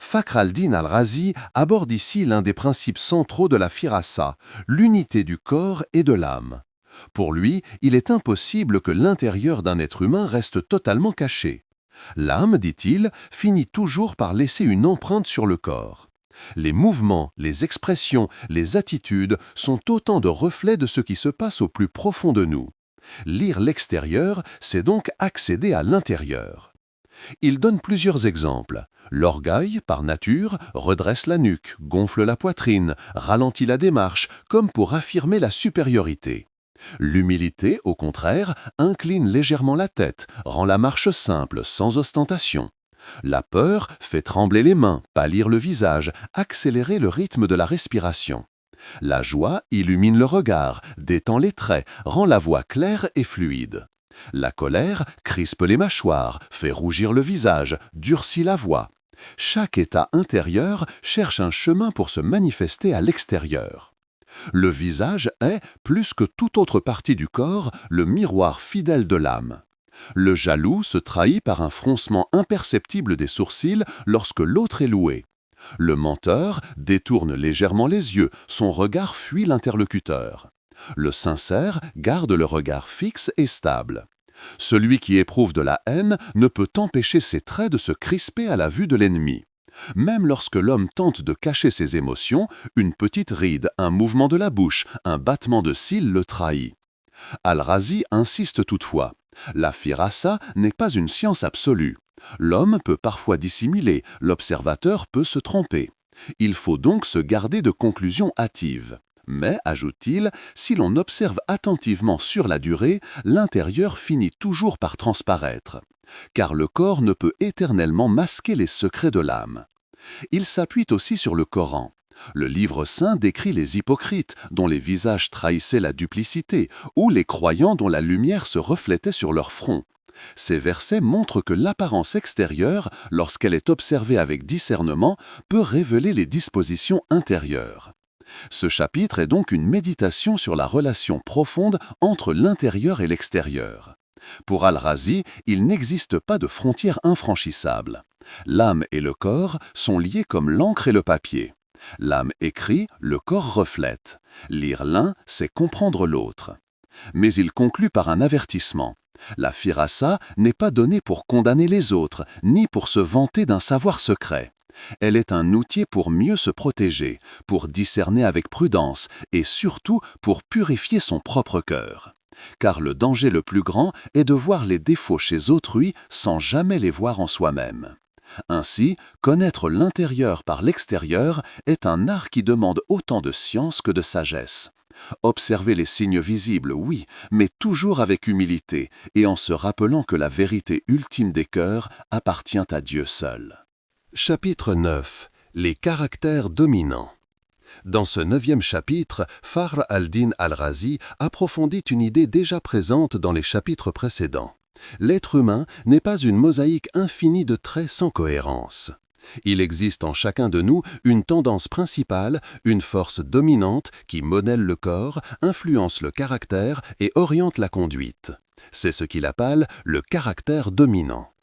Fakhr al-Din al-Razi aborde ici l'un des principes centraux de la firasa, l'unité du corps et de l'âme. Pour lui, il est impossible que l'intérieur d'un être humain reste totalement caché. L'âme, dit-il, finit toujours par laisser une empreinte sur le corps. Les mouvements, les expressions, les attitudes sont autant de reflets de ce qui se passe au plus profond de nous. Lire l'extérieur, c'est donc accéder à l'intérieur. Il donne plusieurs exemples. L'orgueil, par nature, redresse la nuque, gonfle la poitrine, ralentit la démarche, comme pour affirmer la supériorité. L'humilité, au contraire, incline légèrement la tête, rend la marche simple, sans ostentation. La peur fait trembler les mains, pâlir le visage, accélérer le rythme de la respiration. La joie illumine le regard, détend les traits, rend la voix claire et fluide. La colère crispe les mâchoires, fait rougir le visage, durcit la voix. Chaque état intérieur cherche un chemin pour se manifester à l'extérieur. Le visage est, plus que toute autre partie du corps, le miroir fidèle de l'âme. Le jaloux se trahit par un froncement imperceptible des sourcils lorsque l'autre est loué. Le menteur détourne légèrement les yeux, son regard fuit l'interlocuteur. Le sincère garde le regard fixe et stable. Celui qui éprouve de la haine ne peut empêcher ses traits de se crisper à la vue de l'ennemi. Même lorsque l'homme tente de cacher ses émotions, une petite ride, un mouvement de la bouche, un battement de cils le trahit. Al-Razi insiste toutefois. La firasa n'est pas une science absolue. L'homme peut parfois dissimuler, l'observateur peut se tromper. Il faut donc se garder de conclusions hâtives. Mais, ajoute-t-il, si l'on observe attentivement sur la durée, l'intérieur finit toujours par transparaître. Car le corps ne peut éternellement masquer les secrets de l'âme. Il s'appuie aussi sur le Coran. Le livre saint décrit les hypocrites, dont les visages trahissaient la duplicité, ou les croyants dont la lumière se reflétait sur leur front. Ces versets montrent que l'apparence extérieure, lorsqu'elle est observée avec discernement, peut révéler les dispositions intérieures. Ce chapitre est donc une méditation sur la relation profonde entre l'intérieur et l'extérieur. Pour Al-Razi, il n'existe pas de frontière infranchissable. L'âme et le corps sont liés comme l'encre et le papier. L'âme écrit, le corps reflète. Lire l'un, c'est comprendre l'autre. Mais il conclut par un avertissement. La firasa n'est pas donnée pour condamner les autres, ni pour se vanter d'un savoir secret. Elle est un outil pour mieux se protéger, pour discerner avec prudence et surtout pour purifier son propre cœur. Car le danger le plus grand est de voir les défauts chez autrui sans jamais les voir en soi-même. Ainsi, connaître l'intérieur par l'extérieur est un art qui demande autant de science que de sagesse. Observer les signes visibles, oui, mais toujours avec humilité et en se rappelant que la vérité ultime des cœurs appartient à Dieu seul. Chapitre 9. Les caractères dominants. Dans ce 9e chapitre, Fakhr al-Din al-Razi approfondit une idée déjà présente dans les chapitres précédents. L'être humain n'est pas une mosaïque infinie de traits sans cohérence. Il existe en chacun de nous une tendance principale, une force dominante qui modèle le corps, influence le caractère et oriente la conduite. C'est ce qu'il appelle le caractère dominant.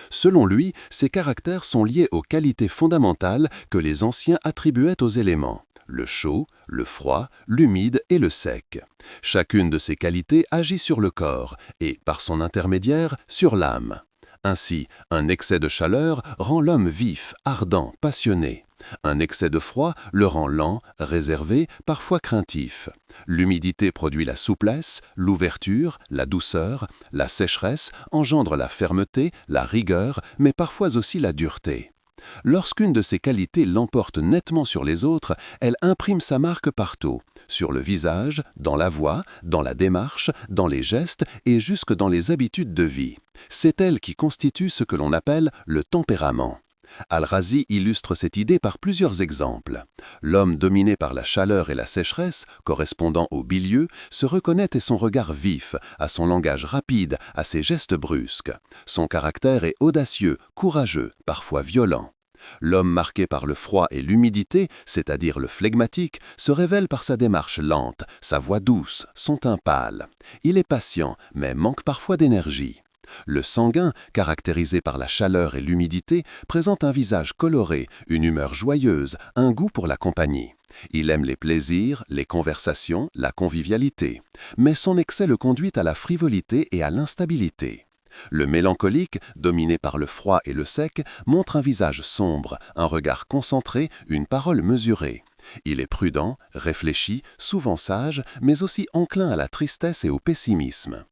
Selon lui, ces caractères sont liés aux qualités fondamentales que les anciens attribuaient aux éléments: le chaud, le froid, l'humide et le sec. Chacune de ces qualités agit sur le corps et, par son intermédiaire, sur l'âme. Ainsi, un excès de chaleur rend l'homme vif, ardent, passionné. Un excès de froid le rend lent, réservé, parfois craintif. L'humidité produit la souplesse, l'ouverture, la douceur. La sécheresse engendre la fermeté, la rigueur, mais parfois aussi la dureté. Lorsqu'une de ces qualités l'emporte nettement sur les autres, elle imprime sa marque partout, sur le visage, dans la voix, dans la démarche, dans les gestes et jusque dans les habitudes de vie. C'est elle qui constitue ce que l'on appelle le tempérament. Al-Razi illustre cette idée par plusieurs exemples. L'homme dominé par la chaleur et la sécheresse, correspondant au bilieux, se reconnaît à son regard vif, à son langage rapide, à ses gestes brusques. Son caractère est audacieux, courageux, parfois violent. L'homme marqué par le froid et l'humidité, c'est-à-dire le flegmatique, se révèle par sa démarche lente, sa voix douce, son teint pâle. Il est patient, mais manque parfois d'énergie. Le sanguin, caractérisé par la chaleur et l'humidité, présente un visage coloré, une humeur joyeuse, un goût pour la compagnie. Il aime les plaisirs, les conversations, la convivialité. Mais son excès le conduit à la frivolité et à l'instabilité. Le mélancolique, dominé par le froid et le sec, montre un visage sombre, un regard concentré, une parole mesurée. Il est prudent, réfléchi, souvent sage, mais aussi enclin à la tristesse et au pessimisme.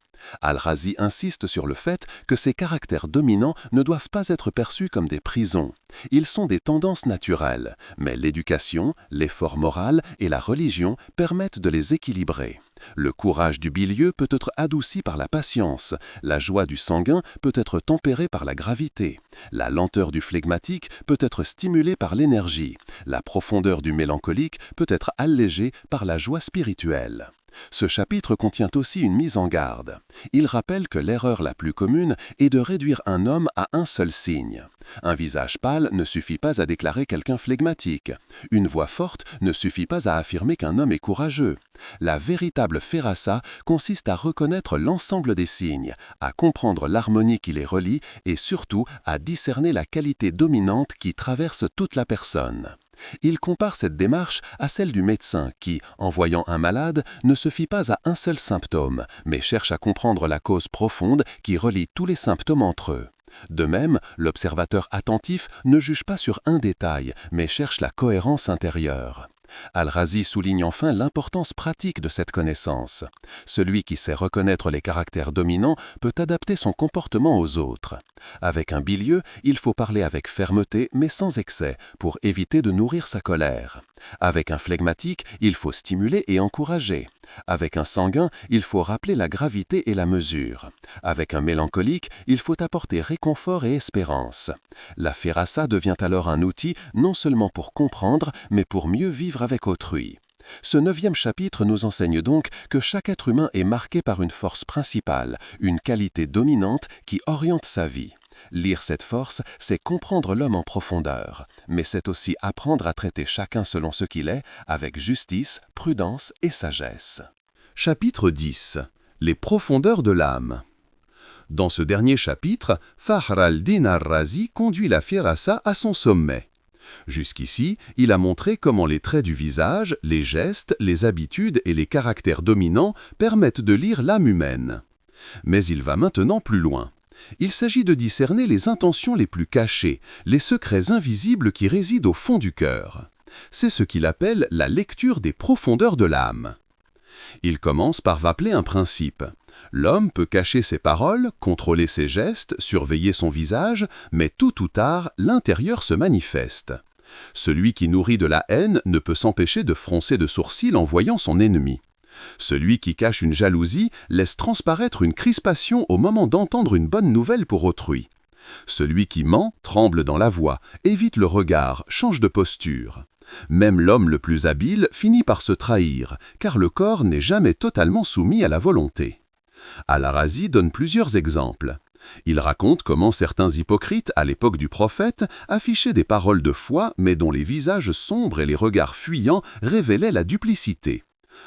Al-Razi insiste sur le fait que ces caractères dominants ne doivent pas être perçus comme des prisons. Ils sont des tendances naturelles, mais l'éducation, l'effort moral et la religion permettent de les équilibrer. Le courage du bilieux peut être adouci par la patience, la joie du sanguin peut être tempérée par la gravité, la lenteur du flegmatique peut être stimulée par l'énergie, la profondeur du mélancolique peut être allégée par la joie spirituelle. Ce chapitre contient aussi une mise en garde. Il rappelle que l'erreur la plus commune est de réduire un homme à un seul signe. Un visage pâle ne suffit pas à déclarer quelqu'un flegmatique. Une voix forte ne suffit pas à affirmer qu'un homme est courageux. La véritable ferassa consiste à reconnaître l'ensemble des signes, à comprendre l'harmonie qui les relie et surtout à discerner la qualité dominante qui traverse toute la personne. Il compare cette démarche à celle du médecin qui, en voyant un malade, ne se fie pas à un seul symptôme, mais cherche à comprendre la cause profonde qui relie tous les symptômes entre eux. De même, l'observateur attentif ne juge pas sur un détail, mais cherche la cohérence intérieure. Al-Razi souligne enfin l'importance pratique de cette connaissance. Celui qui sait reconnaître les caractères dominants peut adapter son comportement aux autres. Avec un bilieux, il faut parler avec fermeté mais sans excès pour éviter de nourrir sa colère. Avec un flegmatique, il faut stimuler et encourager. Avec un sanguin, il faut rappeler la gravité et la mesure. Avec un mélancolique, il faut apporter réconfort et espérance. La ferassa devient alors un outil non seulement pour comprendre, mais pour mieux vivre avec autrui. Ce 9e chapitre nous enseigne donc que chaque être humain est marqué par une force principale, une qualité dominante qui oriente sa vie. Lire cette force, c'est comprendre l'homme en profondeur, mais c'est aussi apprendre à traiter chacun selon ce qu'il est, avec justice, prudence et sagesse. Chapitre 10. Les profondeurs de l'âme. Dans ce dernier chapitre, Fakhr al-Din al-Razi conduit la firasa à son sommet. Jusqu'ici, il a montré comment les traits du visage, les gestes, les habitudes et les caractères dominants permettent de lire l'âme humaine. Mais il va maintenant plus loin. Il s'agit de discerner les intentions les plus cachées, les secrets invisibles qui résident au fond du cœur. C'est ce qu'il appelle la lecture des profondeurs de l'âme. Il commence par rappeler un principe. L'homme peut cacher ses paroles, contrôler ses gestes, surveiller son visage, mais tôt ou tard, l'intérieur se manifeste. Celui qui nourrit de la haine ne peut s'empêcher de froncer de sourcils en voyant son ennemi. Celui qui cache une jalousie laisse transparaître une crispation au moment d'entendre une bonne nouvelle pour autrui. Celui qui ment tremble dans la voix, évite le regard, change de posture. Même l'homme le plus habile finit par se trahir, car le corps n'est jamais totalement soumis à la volonté. Al-Razi donne plusieurs exemples. Il raconte comment certains hypocrites, à l'époque du prophète, affichaient des paroles de foi, mais dont les visages sombres et les regards fuyants révélaient la duplicité.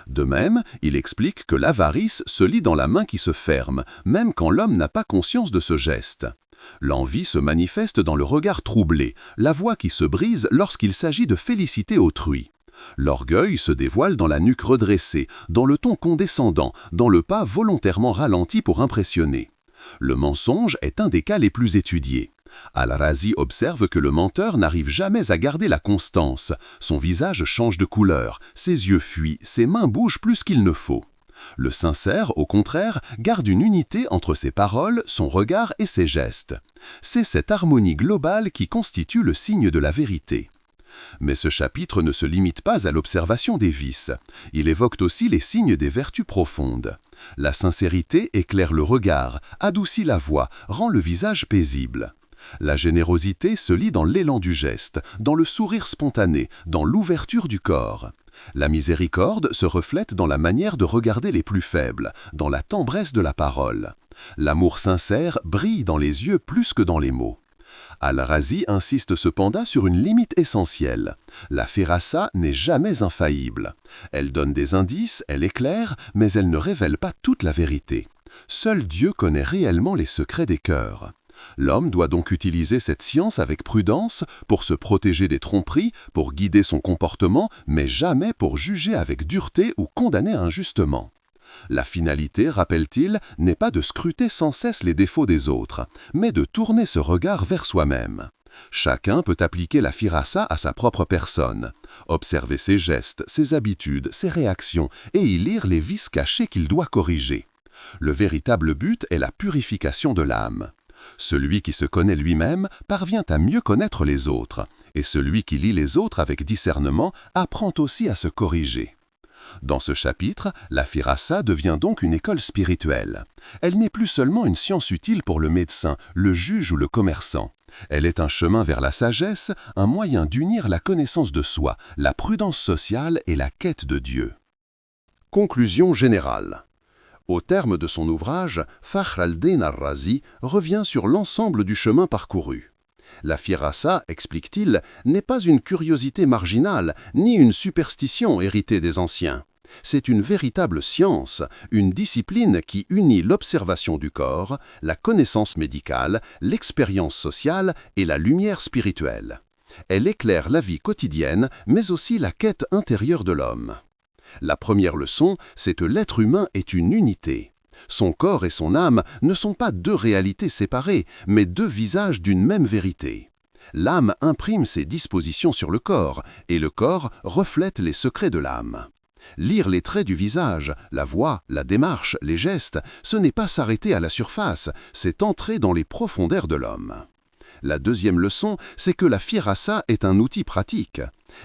De même, il explique que l'avarice se lit dans la main qui se ferme, même quand l'homme n'a pas conscience de ce geste. L'envie se manifeste dans le regard troublé, la voix qui se brise lorsqu'il s'agit de féliciter autrui. L'orgueil se dévoile dans la nuque redressée, dans le ton condescendant, dans le pas volontairement ralenti pour impressionner. Le mensonge est un des cas les plus étudiés. Al-Razi observe que le menteur n'arrive jamais à garder la constance. Son visage change de couleur, ses yeux fuient, ses mains bougent plus qu'il ne faut. Le sincère, au contraire, garde une unité entre ses paroles, son regard et ses gestes. C'est cette harmonie globale qui constitue le signe de la vérité. Mais ce chapitre ne se limite pas à l'observation des vices. Il évoque aussi les signes des vertus profondes. La sincérité éclaire le regard, adoucit la voix, rend le visage paisible. La générosité se lit dans l'élan du geste, dans le sourire spontané, dans l'ouverture du corps. La miséricorde se reflète dans la manière de regarder les plus faibles, dans la tendresse de la parole. L'amour sincère brille dans les yeux plus que dans les mots. Al-Razi insiste cependant sur une limite essentielle. La firasa n'est jamais infaillible. Elle donne des indices, elle éclaire, mais elle ne révèle pas toute la vérité. Seul Dieu connaît réellement les secrets des cœurs. L'homme doit donc utiliser cette science avec prudence pour se protéger des tromperies, pour guider son comportement, mais jamais pour juger avec dureté ou condamner injustement. La finalité, rappelle-t-il, n'est pas de scruter sans cesse les défauts des autres, mais de tourner ce regard vers soi-même. Chacun peut appliquer la firasa à sa propre personne, observer ses gestes, ses habitudes, ses réactions et y lire les vices cachés qu'il doit corriger. Le véritable but est la purification de l'âme. Celui qui se connaît lui-même parvient à mieux connaître les autres, et celui qui lit les autres avec discernement apprend aussi à se corriger. Dans ce chapitre, la firasa devient donc une école spirituelle. Elle n'est plus seulement une science utile pour le médecin, le juge ou le commerçant. Elle est un chemin vers la sagesse, un moyen d'unir la connaissance de soi, la prudence sociale et la quête de Dieu. Conclusion générale. Au terme de son ouvrage, Fakhr al-Din al-Razi revient sur l'ensemble du chemin parcouru. La firasa, explique-t-il, n'est pas une curiosité marginale, ni une superstition héritée des anciens. C'est une véritable science, une discipline qui unit l'observation du corps, la connaissance médicale, l'expérience sociale et la lumière spirituelle. Elle éclaire la vie quotidienne, mais aussi la quête intérieure de l'homme. La première leçon, c'est que l'être humain est une unité. Son corps et son âme ne sont pas deux réalités séparées, mais deux visages d'une même vérité. L'âme imprime ses dispositions sur le corps, et le corps reflète les secrets de l'âme. Lire les traits du visage, la voix, la démarche, les gestes, ce n'est pas s'arrêter à la surface, c'est entrer dans les profondeurs de l'homme. La deuxième leçon, c'est que la firasa est un outil pratique.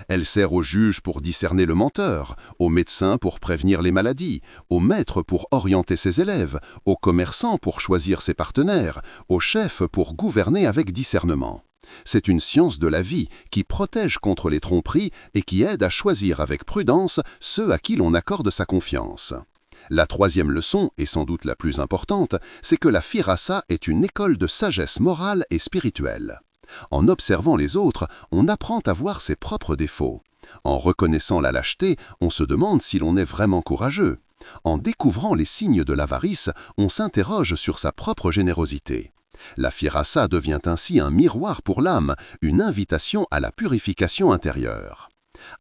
Elle sert au juge pour discerner le menteur, au médecin pour prévenir les maladies, au maître pour orienter ses élèves, au commerçant pour choisir ses partenaires, au chef pour gouverner avec discernement. C'est une science de la vie qui protège contre les tromperies et qui aide à choisir avec prudence ceux à qui l'on accorde sa confiance. La troisième leçon, et sans doute la plus importante, c'est que la firasa est une école de sagesse morale et spirituelle. En observant les autres, on apprend à voir ses propres défauts. En reconnaissant la lâcheté, on se demande si l'on est vraiment courageux. En découvrant les signes de l'avarice, on s'interroge sur sa propre générosité. La firasa devient ainsi un miroir pour l'âme, une invitation à la purification intérieure.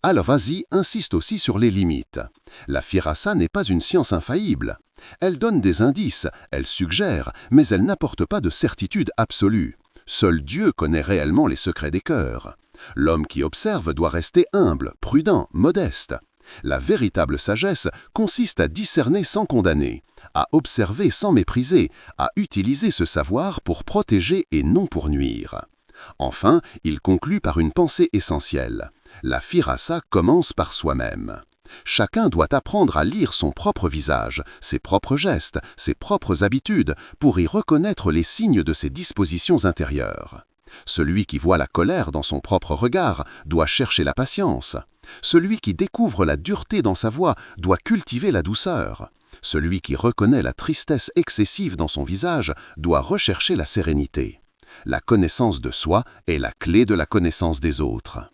Al-Razi insiste aussi sur les limites. La firasa n'est pas une science infaillible. Elle donne des indices, elle suggère, mais elle n'apporte pas de certitude absolue. Seul Dieu connaît réellement les secrets des cœurs. L'homme qui observe doit rester humble, prudent, modeste. La véritable sagesse consiste à discerner sans condamner, à observer sans mépriser, à utiliser ce savoir pour protéger et non pour nuire. Enfin, il conclut par une pensée essentielle. La firasa commence par soi-même. Chacun doit apprendre à lire son propre visage, ses propres gestes, ses propres habitudes, pour y reconnaître les signes de ses dispositions intérieures. Celui qui voit la colère dans son propre regard doit chercher la patience. Celui qui découvre la dureté dans sa voix doit cultiver la douceur. Celui qui reconnaît la tristesse excessive dans son visage doit rechercher la sérénité. La connaissance de soi est la clé de la connaissance des autres.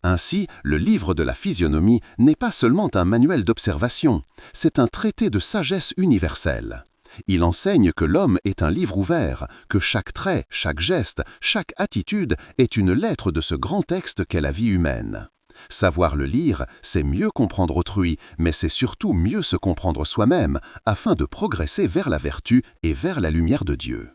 Ainsi, le livre de la physionomie n'est pas seulement un manuel d'observation, c'est un traité de sagesse universelle. Il enseigne que l'homme est un livre ouvert, que chaque trait, chaque geste, chaque attitude est une lettre de ce grand texte qu'est la vie humaine. Savoir le lire, c'est mieux comprendre autrui, mais c'est surtout mieux se comprendre soi-même, afin de progresser vers la vertu et vers la lumière de Dieu.